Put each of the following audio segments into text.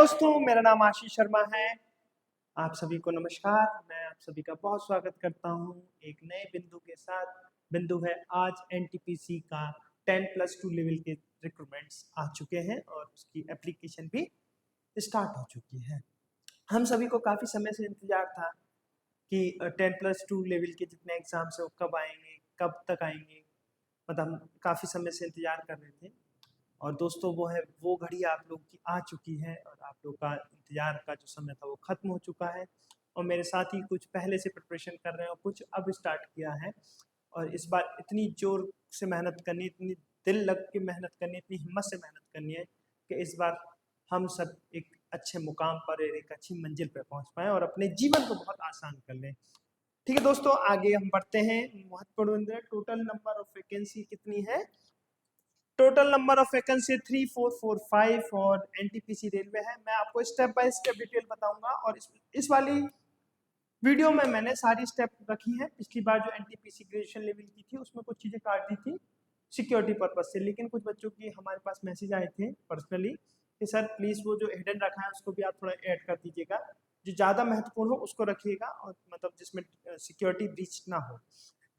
दोस्तों, मेरा नाम आशीष शर्मा है। आप सभी को नमस्कार। मैं आप सभी का बहुत स्वागत करता हूं एक नए बिंदु के साथ। बिंदु है आज एनटीपीसी का 10+2 लेवल के रिक्रूटमेंट्स आ चुके हैं और उसकी एप्लीकेशन भी स्टार्ट हो चुकी है। हम सभी को काफ़ी समय से इंतजार था कि 10+2 लेवल के जितने एग्जाम्स हैं वो कब आएंगे, कब तक आएंगे। मतलब हम काफ़ी समय से इंतजार कर रहे थे और दोस्तों वो घड़ी आप लोग की आ चुकी है और आप लोग का इंतजार का जो समय था वो ख़त्म हो चुका है। और मेरे साथ ही कुछ पहले से प्रिपरेशन कर रहे हैं और कुछ अब स्टार्ट किया है। और इस बार इतनी जोर से मेहनत करनी, इतनी दिल लग के मेहनत करनी, इतनी हिम्मत से मेहनत करनी है कि इस बार हम सब एक अच्छे मुकाम पर, एक अच्छी मंजिल पर पहुंच पाएँ और अपने जीवन को बहुत आसान कर लें। ठीक है दोस्तों, आगे हम बढ़ते हैं। महत्वपूर्ण टोटल नंबर ऑफ वैकेंसी कितनी है? टोटल नंबर ऑफ वैकेंसी 3445 और एनटीपीसी रेलवे है। मैं आपको स्टेप बाय स्टेप डिटेल बताऊंगा और इस वाली वीडियो में मैंने सारी स्टेप रखी है। पिछली बार जो एनटीपीसी ग्रेजुएशन लेवल की थी उसमें कुछ चीज़ें काट दी थी सिक्योरिटी पर्पज से, लेकिन कुछ बच्चों की हमारे पास मैसेज आए थे पर्सनली कि सर प्लीज़ वो जो हिडन रखा है उसको भी आप थोड़ा ऐड कर दीजिएगा, जो ज़्यादा महत्वपूर्ण हो उसको रखिएगा और मतलब जिसमें सिक्योरिटी ब्रीच ना हो।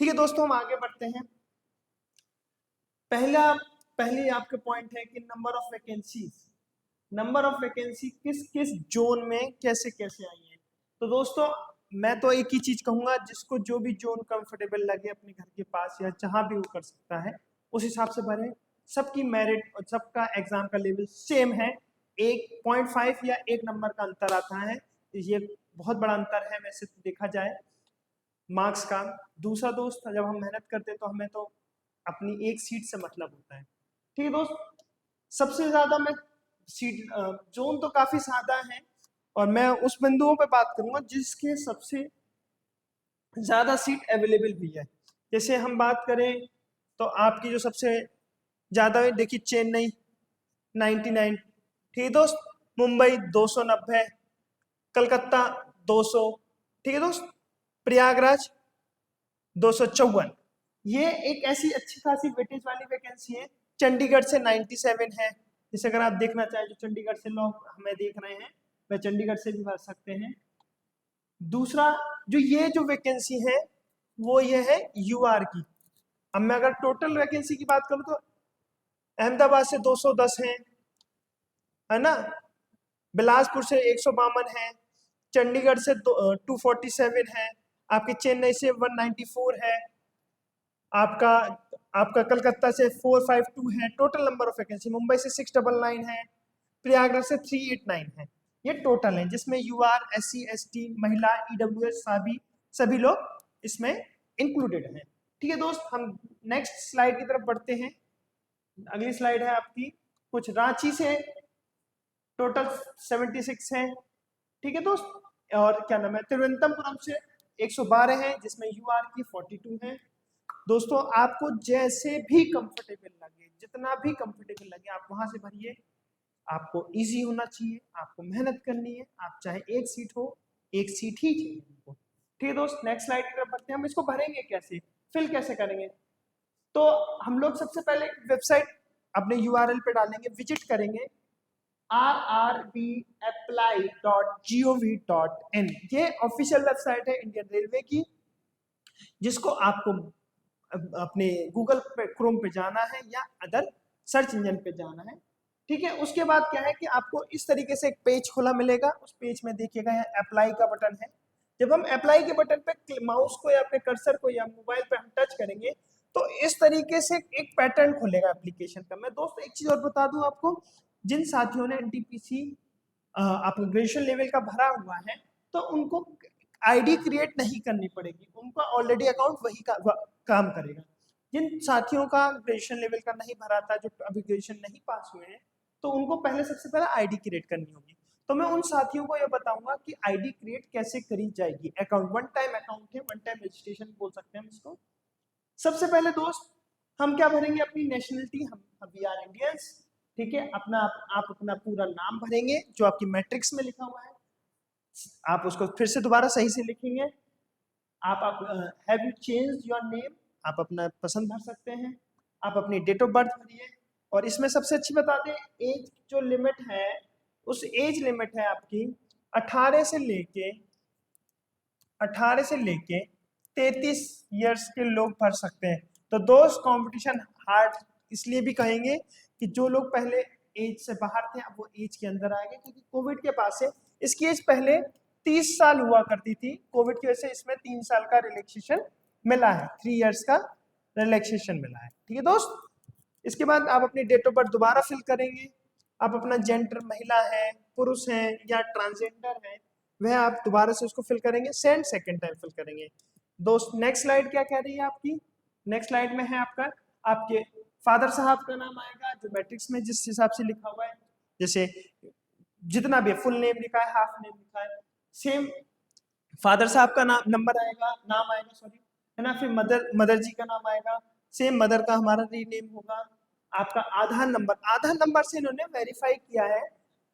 ठीक है दोस्तों, हम आगे बढ़ते हैं। पहले आपके पॉइंट है कि नंबर ऑफ वैकेंसी किस किस जोन में कैसे कैसे आई है। तो दोस्तों मैं तो एक ही चीज कहूंगा, जिसको जो भी जोन कंफर्टेबल लगे अपने घर के पास या जहां भी वो कर सकता है उस हिसाब से भरें। सबकी मेरिट और सबका एग्जाम का लेवल सेम है। 1.5 या 1 नंबर का अंतर आता है, ये बहुत बड़ा अंतर है वैसे तो देखा जाए मार्क्स का। दूसरा दोस्त, जब हम मेहनत करते हैं तो हमें तो अपनी एक सीट से मतलब होता है। ठीक है दोस्त, सबसे ज्यादा मैं सीट जोन तो काफी ज्यादा है और मैं उस बिंदुओं पे बात करूंगा जिसके सबसे ज्यादा सीट अवेलेबल भी है। जैसे हम बात करें तो आपकी जो सबसे ज्यादा है, देखिए चेन्नई 99, ठीक है दोस्त, मुंबई 290, कलकत्ता 200, ठीक है दोस्त, प्रयागराज 254। ये एक ऐसी अच्छी खासी वेटेज वाली वैकेंसी है। चंडीगढ़ से 97 है। जैसे अगर आप देखना चाहें जो चंडीगढ़ से लोग हमें देख रहे हैं, वह चंडीगढ़ से भी भर सकते हैं। दूसरा जो ये जो वैकेंसी है वो ये है यूआर की। अब मैं अगर टोटल वैकेंसी की बात करूं तो अहमदाबाद से 210 है ना, बिलासपुर से 152 है, चंडीगढ़ से 247 है, आपके चेन्नई से 194 है, आपका आपका कलकत्ता से 452 है। Total number of vacancy Mumbai से 699 है, प्रयागराज से 389 है। ये टोटल है जिसमें यूआर, SC ST, महिला, EWS सभी लोग इसमें इंक्लूडेड हैं। ठीक है दोस्त, हम नेक्स्ट स्लाइड की तरफ बढ़ते हैं। अगली स्लाइड है आपकी कुछ रांची से टोटल 76 है। ठीक है दोस्त, और क्या नाम है, तिरुवनंतपुरम से 112 है जिसमें यूआर की 42 है। दोस्तों आपको जैसे भी कंफर्टेबल लगे, जितना भी कंफर्टेबल लगे आप वहां से भरिए। आपको इजी होना चाहिए, आपको मेहनत करनी है, आप चाहे एक सीट हो, एक सीट ही चाहिए हमको। ठीक है दोस्त, नेक्स्ट स्लाइड की तरफ बढ़ते हैं। हम इसको भरेंगे कैसे, फिल कैसे करेंगे? तो हम लोग सबसे पहले वेबसाइट अपने URL पे डालेंगे, विजिट करेंगे rrbapply.gov.in। ये ऑफिशियल वेबसाइट है इंडियन रेलवे की, जिसको आपको अपने गूगल पे, क्रोम पे जाना है या अदर सर्च इंजन पे जाना है। ठीक है, उसके बाद क्या है कि आपको इस तरीके से एक पेज खुला मिलेगा। उस पेज में देखिएगा यहाँ अप्लाई का बटन है। जब हम अप्लाई के बटन पे माउस को या अपने कर्सर को या मोबाइल पे हम टच करेंगे तो इस तरीके से एक पैटर्न खुलेगा एप्लीकेशन का। मैं दोस्तों एक चीज और बता दूं आपको, जिन साथियों ने एनटीपीसी अपने ग्रेजुएशन लेवल का भरा हुआ है तो उनको आईडी क्रिएट नहीं करनी पड़ेगी, उनका ऑलरेडी अकाउंट वही काम करेगा। जिन साथियों का ग्रेजुएशन लेवल का नहीं भरा था, जो अभी ग्रेजुएशन नहीं पास हुए हैं, तो उनको पहले सबसे पहले आईडी क्रिएट करनी होगी। तो मैं उन साथियों को यह बताऊंगा कि आईडी क्रिएट कैसे करी जाएगी। अकाउंट वन टाइम अकाउंट है, वन टाइम रजिस्ट्रेशन बोल सकते हैं हम इसको। सबसे पहले दोस्त हम क्या भरेंगे, अपनी नेशनलिटी, हम वी आर इंडियंस। ठीक है, आप अपना पूरा नाम भरेंगे जो आपकी मैट्रिक्स में लिखा हुआ है, आप उसको फिर से दोबारा सही से लिखेंगे। आप have you changed your name, आप अपना पसंद भर सकते हैं। आप अपनी डेट ऑफ बर्थ भरिए और इसमें सबसे अच्छी बता दें, एज जो लिमिट है उस एज लिमिट है आपकी 18 से लेके 33 इयर्स के लोग भर सकते हैं। तो दोस्त कंपटीशन हार्ड इसलिए भी कहेंगे कि जो लोग पहले एज से बाहर थे अब वो एज के अंदर आ गए, क्योंकि कोविड के पास से इसकी एज पहले 30 साल हुआ करती थी, कोविड की वजह से इसमें 3 साल का रिलैक्सेशन मिला है, 3 इयर्स का रिलैक्सेशन मिला है। ठीक है दोस्त, इसके बाद आप अपनी डेट ऑफ बर्थ दोबारा फिल करेंगे। आप अपना जेंडर महिला है, पुरुष है या ट्रांसजेंडर है, वह आप दोबारा से उसको फिल करेंगे, सेकंड टाइम फिल करेंगे। दोस्त नेक्स्ट स्लाइड क्या कह रही है आपकी, नेक्स्ट स्लाइड में है आपका आपके फादर साहब का नाम आएगा जो मैट्रिक्स में जिस हिसाब से लिखा हुआ है, जैसे जितना भी फुल नेम लिखा है, हाफ नेम लिखा है, सेम फादर साहब का नाम आएगा सॉरी, है ना। फिर मदर जी का नाम आएगा, सेम मदर का हमारा रीनेम होगा। आपका आधार नंबर से इन्होंने वेरीफाई किया है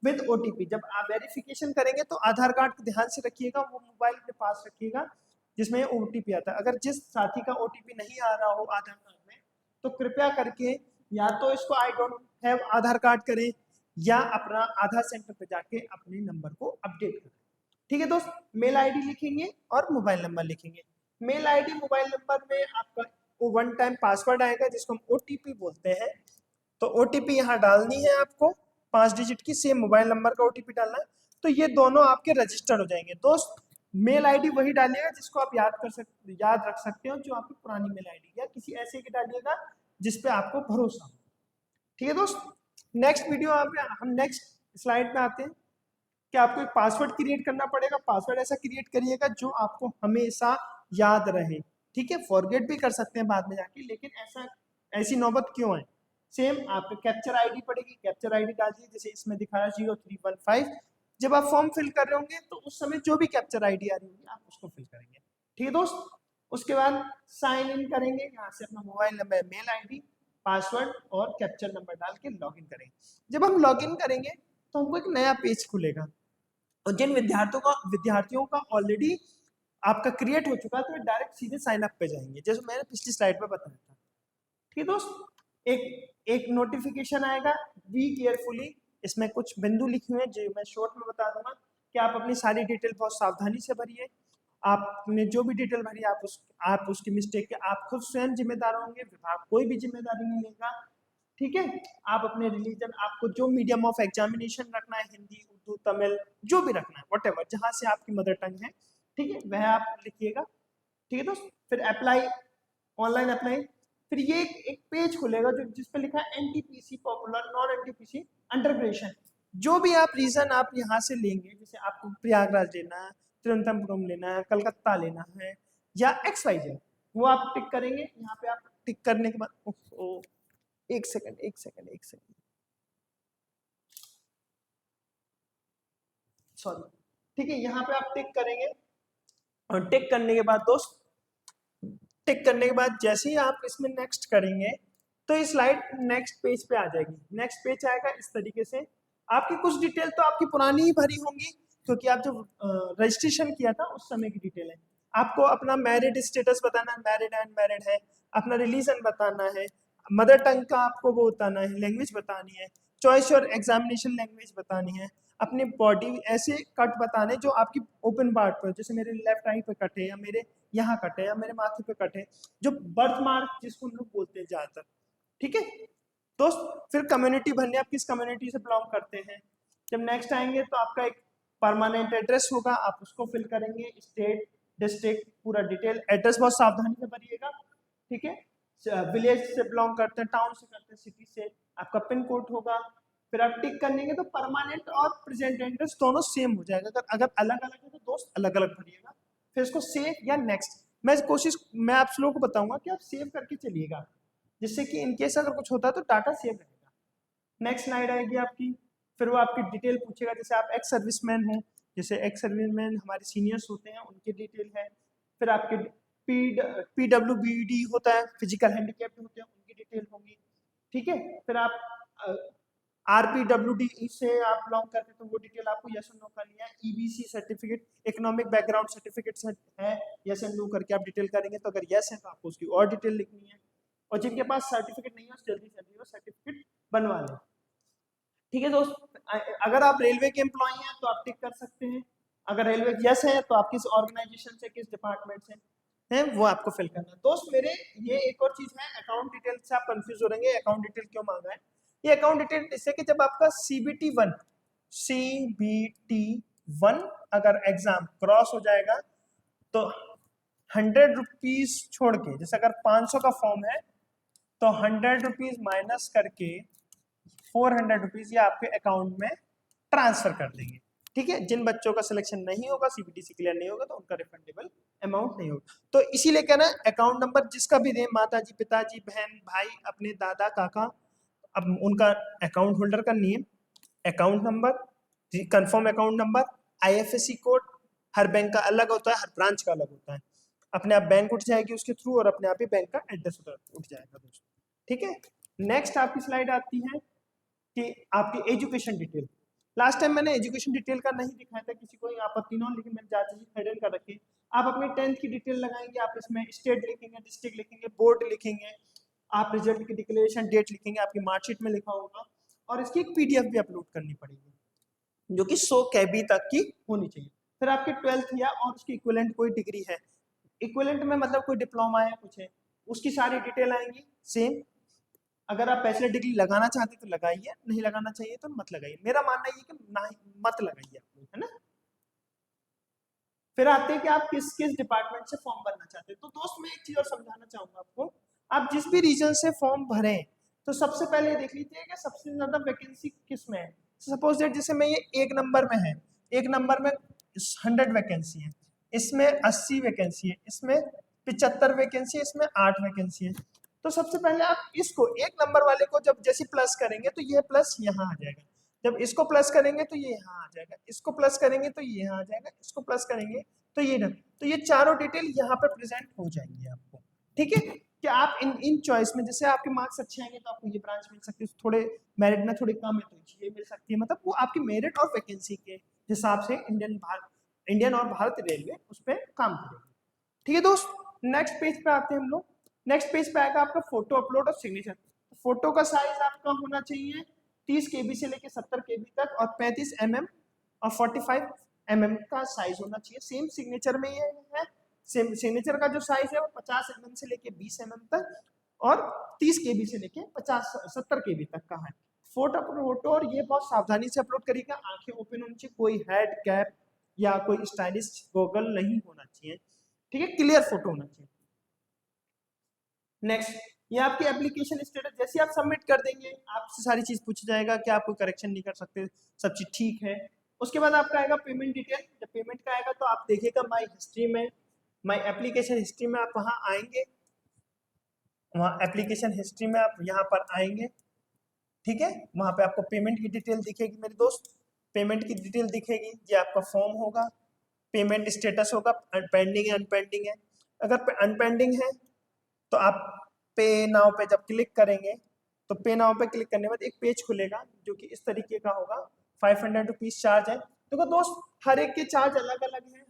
विद ओटीपी। जब आप वेरिफिकेशन करेंगे तो आधार कार्ड को ध्यान से रखिएगा, वो मोबाइल के पास रखिएगा जिसमें ओटीपी आता है। अगर जिस साथी का ओटीपी नहीं आ रहा हो आधार कार्ड में, तो कृपया करके या तो इसको I don't have Aadhaar card करें या अपना आधार सेंटर पे जाके अपने नंबर को अपडेट करें। ठीक है दोस्त, मेल आईडी लिखेंगे और मोबाइल नंबर लिखेंगे। मेल आईडी मोबाइल नंबर में आपका वो वन टाइम पासवर्ड आएगा जिसको हम ओटीपी बोलते हैं। तो ओटीपी यहाँ डालनी है आपको, 5 डिजिट की, सेम मोबाइल नंबर का ओटीपी डालना है। तो ये दोनों आपके रजिस्टर हो जाएंगे। दोस्त मेल आईडी वही डालिएगा जिसको आप याद रख सकते हो, जो आपकी पुरानी मेल आईडी, या किसी ऐसे की डालिएगा जिसपे आपको भरोसा हो। ठीक है दोस्त, नेक्स्ट वीडियो हम नेक्स्ट स्लाइड पे आते हैं कि आपको एक पासवर्ड क्रिएट करना पड़ेगा। पासवर्ड ऐसा क्रिएट करिएगा जो आपको हमेशा याद रहे। ठीक है, फॉरगेट भी कर सकते हैं बाद में जाके, लेकिन ऐसी नौबत क्यों है। सेम आपको कैप्चर आईडी पड़ेगी, कैप्चर आईडी डालिए, जैसे इसमें दिखाया 0315। जब आप फॉर्म फिल कर रहे होंगे तो उस समय जो भी कैप्चर आईडी आ रही होगी आप उसको फिल करेंगे। ठीक है दोस्त, उसके बाद साइन इन करेंगे, यहाँ से अपना mobile number, mail ID, password और कैप्चर नंबर डाल के लॉगिन करेंगे। जब हम लॉगिन करेंगे तो हमको एक नया पेज खुलेगा, और जिन विद्यार्थियों का ऑलरेडी आपका क्रिएट हो चुका है तो डायरेक्ट सीधे साइन अप पे जाएंगे, जैसे मैंने पिछली स्लाइड में बताया था। ठीक है दोस्त, एक नोटिफिकेशन आएगा, बी केयरफुली, इसमें कुछ बिंदु लिखे हुए हैं जो मैं शॉर्ट में बता दूंगा कि आप अपनी सारी डिटेल बहुत सावधानी से भरिए। आपने जो भी डिटेल भरी आप उसकी मिस्टेक के आप खुद स्वयं जिम्मेदार होंगे, विभाग कोई भी जिम्मेदारी नहीं लेगा। ठीक है, आप अपने रिलीजन, आपको जो मीडियम ऑफ एग्जामिनेशन रखना है, हिंदी, उर्दू, तमिल, जो भी रखना है, व्हाटएवर, जहां से आपकी मदर टंग है, ठीक है, वह आप लिखिएगा। ठीक है दोस्त, फिर अप्लाई, ऑनलाइन अप्लाई, फिर ये एक पेज खुलेगा जो जिस पे लिखा है NTPC popular, non NTPC under graduation. जो भी आप रीजन आप यहाँ से लेंगे, जैसे आपको प्रयागराज लेना है, तिरुवनंतपुरम लेना है, कलकत्ता लेना है, या XYZ, वो आप टिक करेंगे। यहाँ पे आप टिक करने के बाद एक सेकंड सॉरी, ठीक है, यहाँ पे आप टिक करेंगे, और टिक करने के बाद दोस्त, टिक करने के बाद जैसे ही आप इसमें नेक्स्ट करेंगे तो ये स्लाइड नेक्स्ट पेज पे आ जाएगी। नेक्स्ट पेज आएगा इस तरीके से, आपकी कुछ डिटेल तो आपकी पुरानी ही भरी होंगी, क्योंकि आप जब रजिस्ट्रेशन किया था उस समय की डिटेल है। आपको अपना मैरिड स्टेटस बताना है, मैरिड एंड मैरिड है, अपना रिलीजन बताना है, मदर टंग का आपको वो बताना है, लैंग्वेज बतानी है, चॉइस और एग्जामिनेशन लैंग्वेज बतानी है, अपनी बॉडी ऐसे कट बताने जो आपकी ओपन पार्ट पर, जैसे मेरे लेफ्ट आई पे कट है, या मेरे यहाँ कट है, या मेरे माथे पे कट है, जो बर्थ मार्क जिसको हम लोग बोलते हैं ज्यादातर। ठीक है दोस्त, फिर कम्युनिटी भरने, आप किस कम्युनिटी से बिलोंग करते हैं। जब नेक्स्ट आएंगे तो आपका एक परमानेंट एड्रेस होगा, आप उसको फिल करेंगे, स्टेट, डिस्ट्रिक्ट, पूरा डिटेल, एड्रेस बहुत सावधानी से भरिएगा। ठीक है, विलेज से बिलोंग करते हैं, टाउन से करते हैं, सिटी से, आपका पिन कोड होगा। फिर आप टिक करेंगे तो परमानेंट और प्रेजेंट एड्रेस दोनों सेम हो जाएगा। अगर अलग अलग है तो दोस्त अलग अलग भरिएगा। फिर इसको सेव या नेक्स्ट, मैं आप लोगों को बताऊंगा कि आप सेव करके चलिएगा, जिससे कि इनकेस अगर कुछ होता है तो डाटा सेव रहेगा। नेक्स्ट स्लाइड आएगी आपकी, फिर वो आपकी डिटेल पूछेगा, जैसे आप एक्स सर्विसमैन हो, जैसे एक्स सर्विसमैन हमारे सीनियर्स होते हैं उनकी डिटेल है। फिर आपके PWBD होता है, फिजिकल हैंडीकैप्ड होते हैं, उनकी डिटेल होगी। ठीक है, फिर आप RPWD से आप बिलोंग करते तो वो डिटेल आपको यस और नो करनी है। EBC certificate, economic background certificate है, यस एंड नो करके आप डिटेल करेंगे। तो अगर यस है तो आपको उसकी और डिटेल लिखनी है, और जिनके पास सर्टिफिकेट नहीं है जल्दी जल्दी वो सर्टिफिकेट बनवा लें। ठीक है दोस्त, अगर आप रेलवे के एम्प्लॉय हैं तो आप टिक कर सकते हैं, अगर रेलवे यस है तो आप किस ऑर्गेनाइजेशन से, किस डिपार्टमेंट से हैं वो आपको फिल करना है। दोस्त मेरे ये एक और चीज है, अकाउंट डिटेल से आप कंफ्यूज हो रहेंगे, अकाउंट डिटेल क्यों मांगा है। ये अकाउंट डिटेल इससे कि जब आपका CBT 1 अगर एग्जाम क्रॉस हो जाएगा तो 100 रुपीज छोड़ के, जैसे अगर 500 का फॉर्म है तो 100 रुपीज माइनस करके 400 रुपीज ये आपके अकाउंट में ट्रांसफर कर देंगे। ठीक है, जिन बच्चों का सिलेक्शन नहीं होगा, CBT क्लियर नहीं होगा, तो उनका रिफंडेबल अमाउंट नहीं होगा। तो इसीलिए कहना अकाउंट नंबर जिसका भी दें, माताजी, पिताजी, बहन, भाई, अपने दादा, काका, अब उनका अकाउंट होल्डर का name, account number, confirm account number, IFSC code, हर बैंक का अलग होता है, हर ब्रांच का अलग होता है। अपने आप बैंक उठ जाएगी उसके थ्रू और अपने आप ही बैंक का एड्रेस उठ जाएगा दोस्तों। ठीक है, नेक्स्ट आपकी स्लाइड आती है कि आपकी एजुकेशन डिटेल। लास्ट टाइम मैंने एजुकेशन डिटेल का नहीं दिखाया था, किसी को आपत्ति न हो, लेकिन मैंने ज़्यादा चीज हाइड कर रखी है। आप अपनी 10th की डिटेल लगाएंगे, आप इसमें स्टेट लिखेंगे, डिस्ट्रिक्ट लिखेंगे, बोर्ड लिखेंगे, आप रिजल्ट की डिक्लेरेशन डेट लिखेंगे, आपकी मार्कशीट में लिखा होगा, और इसकी एक PDF भी अपलोड करनी पड़ेगी जो कि 100 KB तक की होनी चाहिए। फिर आपकी 12th या और उसकी इक्विवेलेंट कोई डिग्री है, इक्विवेलेंट में मतलब कोई डिप्लोमा है, कुछ है, उसकी सारी डिटेल आएंगी सेम। अगर आप बैचलर डिग्री लगाना चाहते तो लगाइए, नहीं लगाना चाहिए तो मत लगाइए। मेरा मानना ये कि ना मत लगाइए आप लोग, है ना। फिर आते हैं कि आप किस किस डिपार्टमेंट से फॉर्म भरना चाहते हैं। तो दोस्त मैं एक चीज और समझाना चाहूंगा आपको, आप जिस भी रीजन से फॉर्म भरें तो सबसे पहले देख लीजिए कि सबसे ज्यादा वैकेंसी किस में है। सपोज दैट जैसे मैं ये 1 नंबर में है, 1 नंबर में 100 वैकेंसी है, इसमें 80 वैकेंसी है, इसमें 75 वैकेंसी है, इसमें 8 वैकेंसी है। तो सबसे पहले आप इसको 1 नंबर वाले को जब जैसे प्लस करेंगे तो ये प्लस यहाँ आ जाएगा, जब इसको प्लस करेंगे तो ये यहाँ आ जाएगा, इसको प्लस करेंगे तो ये यहाँ आ जाएगा, इसको प्लस करेंगे तो ये ना, तो ये चारों डिटेल यहाँ पर प्रेजेंट हो जाएंगे आपको। ठीक है, कि आप इन चॉइस में, जैसे आपके मार्क्स अच्छे आएंगे तो आपको ये ब्रांच मिल सकती है, थोड़े मेरिट में थोड़ी कम है तो ये मिल सकती है, मतलब वो आपकी मेरिट और वैकेंसी के हिसाब से इंडियन और भारतीय रेलवे उस पर काम करेगी। ठीक है दोस्त, नेक्स्ट पेज पे आते हैं हम लोग। नेक्स्ट पेज पे आएगा आपका फोटो अपलोड और सिग्नेचर। फोटो का साइज आपका होना चाहिए 30 KB से लेके 70 KB तक, और 35 mm और 45 mm का साइज होना चाहिए। सेम सिग्नेचर में ये है, सेम सिग्नेचर का जो साइज है वो 50 mm से लेके 20 mm तक और 30 KB से लेके 70 KB तक का है। फोटो और ये बहुत सावधानी से अपलोड करिएगा, आंखें ओपन होनी चाहिए, कोई हेड कैप या कोई स्टाइलिश गॉगल नहीं होना चाहिए। ठीक है, क्लियर फोटो होना चाहिए। नेक्स्ट, ये आपकी एप्लीकेशन स्टेटस, जैसे आप सबमिट कर देंगे आपसे सारी चीज पूछ जाएगा कि आप कोई करेक्शन नहीं कर सकते, सब चीज ठीक है। उसके बाद आपका आएगा पेमेंट डिटेल। जब पेमेंट का आएगा तो आप देखिएगा माई हिस्ट्री में, माई एप्लीकेशन हिस्ट्री में आप वहाँ आएंगे, वहाँ एप्लीकेशन हिस्ट्री में आप यहाँ पर आएंगे। ठीक है, वहाँ पे आपको पेमेंट की डिटेल दिखेगी मेरे दोस्त, पेमेंट की डिटेल दिखेगी, ये आपका फॉर्म होगा, पेमेंट स्टेटस होगा, पेंडिंग है अनपेंडिंग है। अगर अनपेंडिंग है तो आप पे नाउ पे जब क्लिक करेंगे तो पे नाउ पे क्लिक करने के बाद एक पेज खुलेगा जो कि इस तरीके का होगा। 500 रुपीज चार्ज है। देखो दोस्त, हर एक के चार्ज अलग अलग हैं,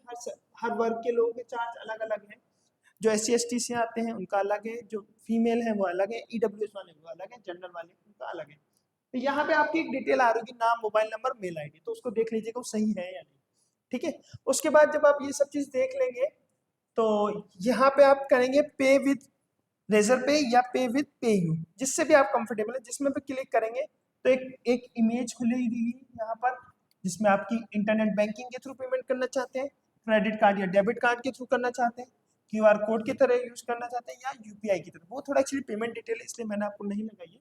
हर वर्ग के लोगों के चार्ज अलग अलग हैं। जो SC ST से आते हैं उनका अलग है, जो फीमेल है वो अलग है, EWS वाले वो अलग है, जनरल वाले उनका अलग है। तो यहाँ पे आपकी एक डिटेल आ रही है, नाम, मोबाइल नंबर, मेल ID, तो उसको देख लीजिएगा वो सही है या नहीं। ठीक है, उसके बाद जब आप ये सब चीज देख लेंगे तो यहाँ पे आप करेंगे पे विद रेजर पे या पे विद पे यू, जिससे भी आप कंफर्टेबल है, जिसमें भी क्लिक करेंगे तो एक इमेज खुलेगी यहाँ पर, जिसमें आपकी इंटरनेट बैंकिंग के थ्रू पेमेंट करना चाहते हैं, क्रेडिट कार्ड या डेबिट कार्ड के थ्रू करना चाहते हैं, QR कोड की तरह यूज करना चाहते हैं, या UPI की तरह। वो थोड़ा एक्चुअली पेमेंट डिटेल इसलिए मैंने आपको नहीं लगाई है,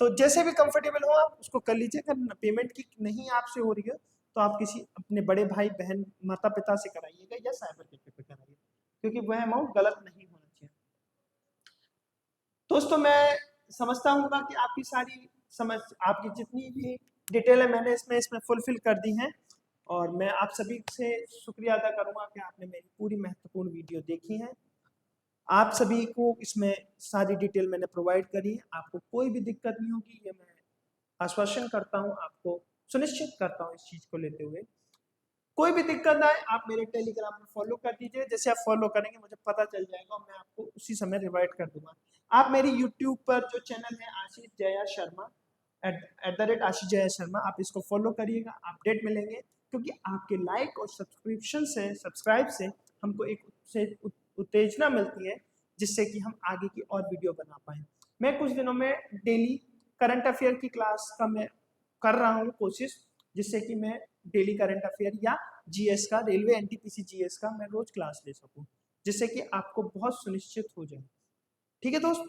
तो जैसे भी कंफर्टेबल हो आप उसको कर लीजिए। अगर पेमेंट की नहीं आपसे हो रही है तो आप किसी अपने बड़े भाई बहन माता पिता से कराइएगा या साइबर कैफे पे कराइए, क्योंकि वह अमाउंट गलत नहीं होना चाहिए। दोस्तों मैं समझता हूँ कि आपकी सारी समझ, आपकी जितनी भी डिटेल है मैंने इसमें फुलफिल कर दी हैं, और मैं आप सभी से शुक्रिया अदा करूँगा कि आपने मेरी पूरी महत्वपूर्ण वीडियो देखी है। आप सभी को इसमें सारी डिटेल मैंने प्रोवाइड करी है, आपको कोई भी दिक्कत नहीं होगी, ये मैं आश्वासन करता हूँ, आपको सुनिश्चित करता हूँ इस चीज़ को लेते हुए। कोई भी दिक्कत आए आप मेरे टेलीग्राम में फॉलो कर दीजिए, जैसे आप फॉलो करेंगे मुझे पता चल जाएगा और मैं आपको उसी समय रिवाइड कर दूंगा। आप मेरी यूट्यूब पर जो चैनल है आशीष जया शर्मा, @आशीष जय शर्मा। आप इसको फॉलो करिएगा, अपडेट मिलेंगे, क्योंकि आपके लाइक और सब्सक्राइब से हमको एक उत्तेजना मिलती है, जिससे कि हम आगे की और वीडियो बना पाएँ। मैं कुछ दिनों में डेली करंट अफेयर की क्लास का मैं कर रहा हूँ कोशिश, जिससे कि मैं डेली करंट अफेयर या जीएस का, रेलवे एनटीपीसी जीएस का मैं रोज क्लास ले सकूँ, जिससे कि आपको बहुत सुनिश्चित हो जाए। ठीक है दोस्त,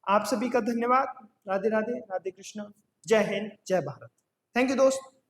आप सभी का धन्यवाद। राधे राधे, राधे कृष्णा, जय हिंद, जय भारत। थैंक यू दोस्त।